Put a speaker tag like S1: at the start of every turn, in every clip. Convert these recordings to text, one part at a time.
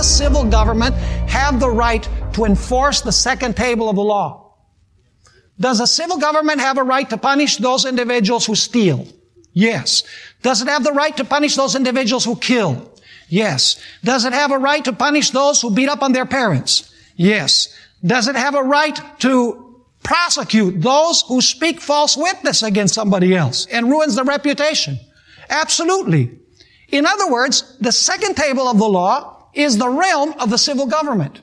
S1: civil government have the right to enforce the second table of the law? Does a civil government have a right to punish those individuals who steal? Yes. Does it have the right to punish those individuals who kill? Yes. Does it have a right to punish those who beat up on their parents? Yes. Does it have a right to prosecute those who speak false witness against somebody else and ruins their reputation? Absolutely. In other words, the second table of the law is the realm of the civil government.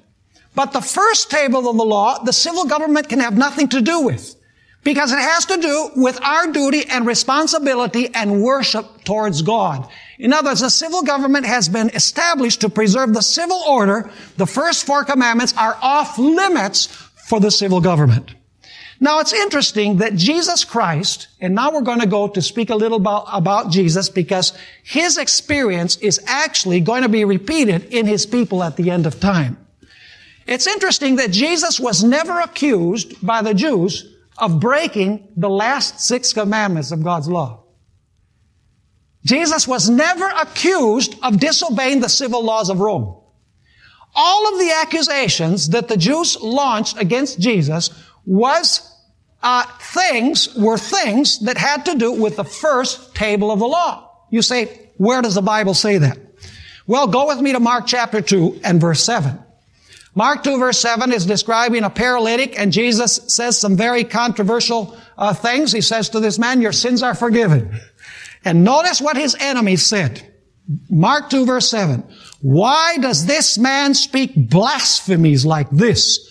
S1: But the first table of the law, the civil government can have nothing to do with, because it has to do with our duty and responsibility and worship towards God. In other words, the civil government has been established to preserve the civil order. The first 4 commandments are off limits for the civil government. Now, it's interesting that Jesus Christ, and now we're going to go to speak a little about Jesus, because his experience is actually going to be repeated in his people at the end of time. It's interesting that Jesus was never accused by the Jews of breaking the last 6 commandments of God's law. Jesus was never accused of disobeying the civil laws of Rome. All of the accusations that the Jews launched against Jesus were things that had to do with the first table of the law. You say, where does the Bible say that? Well, go with me to Mark chapter 2 and verse 7. Mark 2 verse 7 is describing a paralytic, and Jesus says some very controversial things. He says to this man, your sins are forgiven. And notice what his enemies said. Mark 2 verse 7. Why does this man speak blasphemies like this?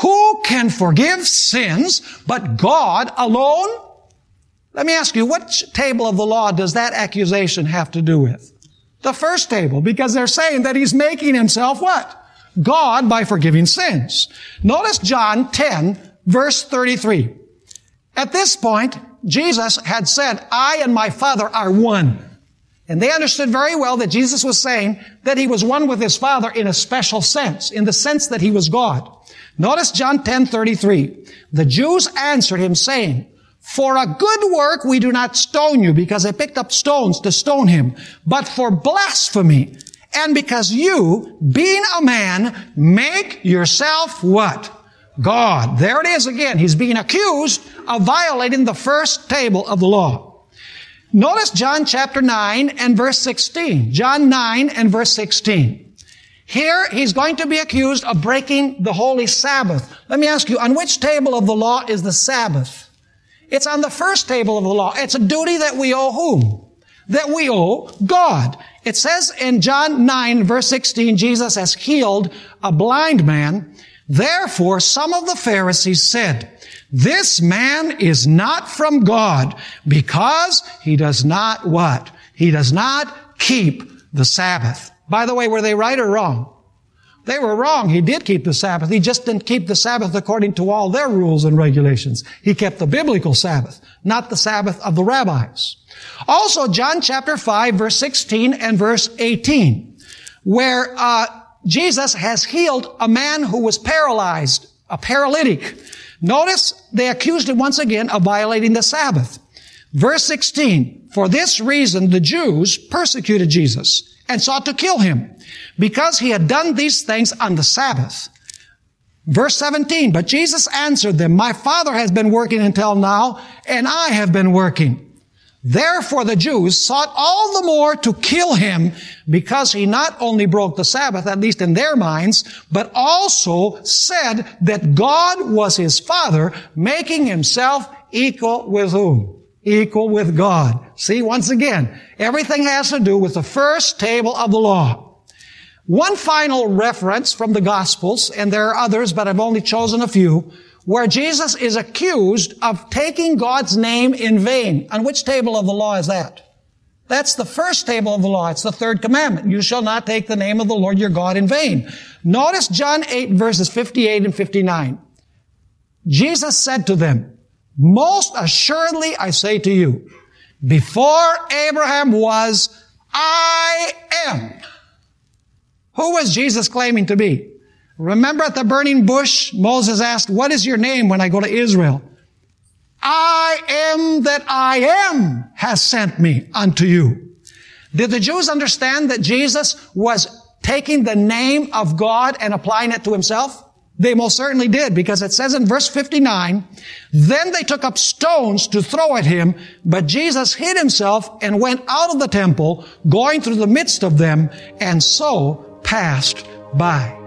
S1: Who can forgive sins but God alone? Let me ask you, what table of the law does that accusation have to do with? The first table, because they're saying that he's making himself what? God by forgiving sins. Notice John 10 verse 33. At this point, Jesus had said, I and my Father are one. And they understood very well that Jesus was saying that he was one with his Father in a special sense, in the sense that he was God. Notice John 10:33. The Jews answered him saying, for a good work we do not stone you, because they picked up stones to stone him, but for blasphemy, and because you, being a man, make yourself what? God. There it is again. He's being accused of violating the first table of the law. Notice John chapter 9 and verse 16. John 9 and verse 16. Here, he's going to be accused of breaking the holy Sabbath. Let me ask you, on which table of the law is the Sabbath? It's on the first table of the law. It's a duty that we owe whom? That we owe God. It says in John 9, verse 16, Jesus has healed a blind man. Therefore, some of the Pharisees said, this man is not from God, because he does not what? He does not keep the Sabbath. By the way, were they right or wrong? They were wrong. He did keep the Sabbath. He just didn't keep the Sabbath according to all their rules and regulations. He kept the biblical Sabbath, not the Sabbath of the rabbis. Also, John chapter 5, verse 16 and verse 18, where Jesus has healed a man who was paralyzed, a paralytic. Notice they accused him once again of violating the Sabbath. Verse 16, for this reason the Jews persecuted Jesus and sought to kill him, because he had done these things on the Sabbath. Verse 17, but Jesus answered them, my Father has been working until now, and I have been working. Therefore the Jews sought all the more to kill him, because he not only broke the Sabbath, at least in their minds, but also said that God was his Father, making himself equal with whom? Equal with God. See, once again, everything has to do with the first table of the law. One final reference from the Gospels, and there are others, but I've only chosen a few, where Jesus is accused of taking God's name in vain. On which table of the law is that? That's the first table of the law. It's the third commandment. You shall not take the name of the Lord your God in vain. Notice John 8 verses 58 and 59. Jesus said to them, most assuredly I say to you, before Abraham was, I am. Who was Jesus claiming to be? Remember at the burning bush, Moses asked, what is your name when I go to Israel? I am that I am has sent me unto you. Did the Jews understand that Jesus was taking the name of God and applying it to himself? They most certainly did, because it says in verse 59, then they took up stones to throw at him, but Jesus hid himself and went out of the temple, going through the midst of them, and so passed by.